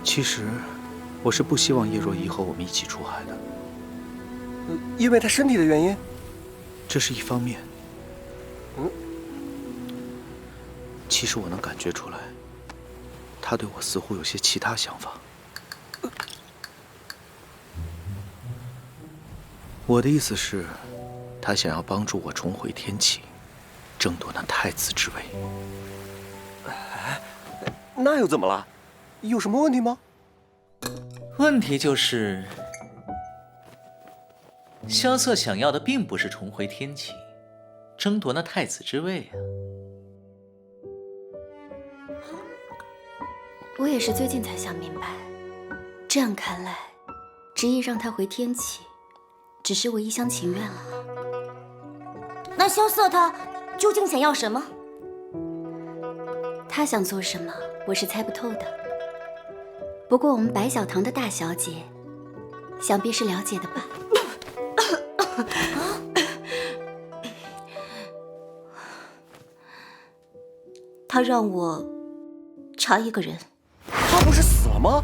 其实，我是不希望叶若依和我们一起出海的。因为她身体的原因？这是一方面。其实我能感觉出来，她对我似乎有些其他想法。我的意思是，她想要帮助我重回天启，争夺那太子之位。那又怎么了？有什么问题吗？问题就是，萧瑟想要的并不是重回天启，争夺那太子之位啊。我也是最近才想明白，这样看来，执意让他回天启，只是我一厢情愿了。那萧瑟他究竟想要什么？他想做什么，我是猜不透的。不过我们白小堂的大小姐，想必是了解的吧？他让我查一个人。他不是死了吗？